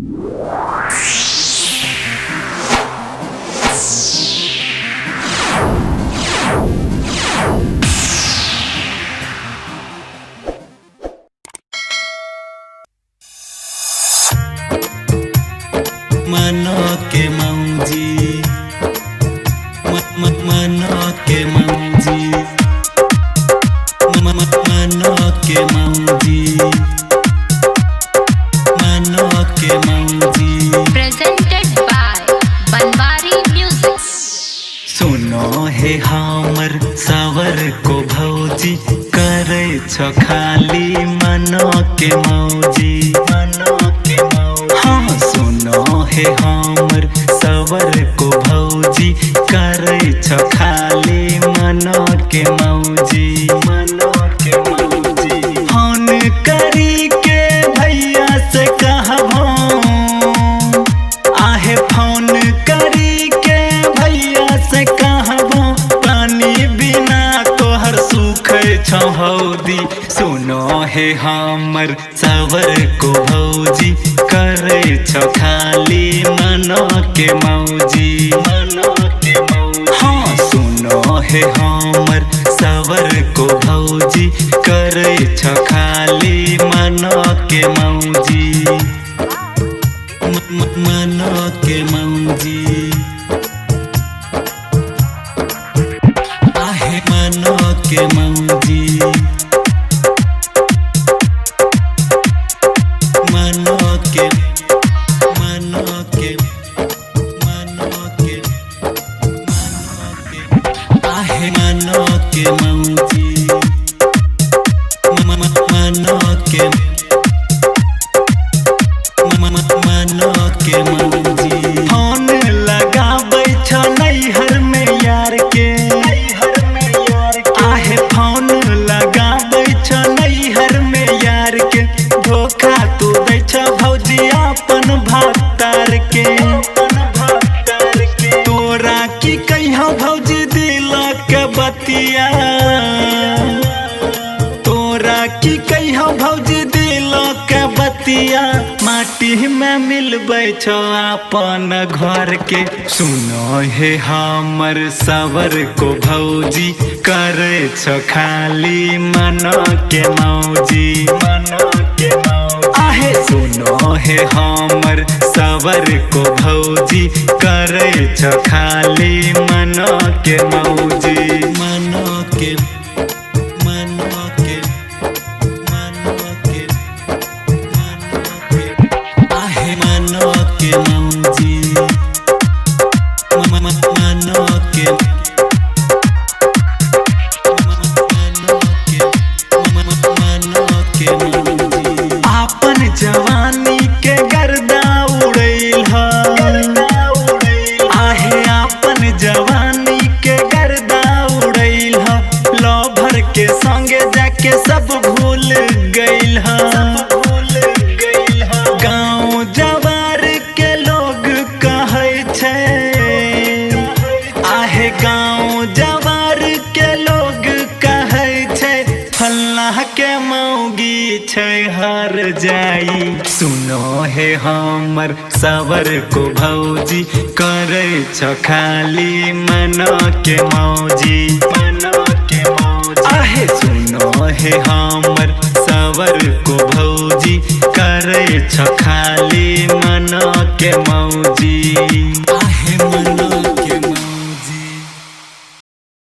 मनो के मौजी मनो के मौजी मनो के मौजी मनो के मौजी। Presented by Banwari music. सुनो हे हमर सावर को भौजी, करे छ खाली मनो के मौजी मनो के मौजी। हाँ सुनो हे हमर सावर को भौजी, करे छ खाली मनो के मौजी मनो के मौजी। फोन करी के भैया से कहबो, आहे फोन करी के भैया से कहबो, पानी बिना तोहर सूखे छ हौदी। सुनो हे हमर सावर को भौजी, करे छ खाली मनो के मौजी मनो के मौजी। हाँ सुनो हे हमर सावर को भौजी, करे छ खाली मनो के मौजी मनो के मौजी। आहे मनो के मौजी मनो के मनो के मनो के मनो के। आहे मनो के मौजी मनो के मनो के मौजी। फोन लगाबै छ नैहर में यार के, आहे फोन लगाबै छ नैहर में यार के। धोखा तू दै छ भौजी अपन भातार के तोरा की कहियो भौजी दिल के बतिया, तोरा की कहियो भौजी दिल के बतिया। माटी में मिलबै छो अपन घर के। सुनो हे हमर सावर को भौजी, करे छ खाली मनो के मौजी मनो के मौजी। आहे सुनो हे हमर सावर को भौजी, करे छ खाली मनो के मौजी मनो के मनो के मनो के मनो के। आहे मनो के मौजी मनो के मनो के मौजी। आपन जवानी के गर्दा उड़ैल ह, आहे आपन जवानी के गर्दा उड़ैल ह। लवर के संगे जाके सब भूल गइल ह गाँव जवार के लोग कहै छै, आहे गाँव जवार के लोग कहै छै, फल्लाह के मौगी छै हर जाई। सुनो हे हमर सावर को भौजी, करे छ खाली मनो के मौजी मनो के मौजी। आहे सुनो हे हमर सावर को भौजी, करे छ खाली मनो के मौजी।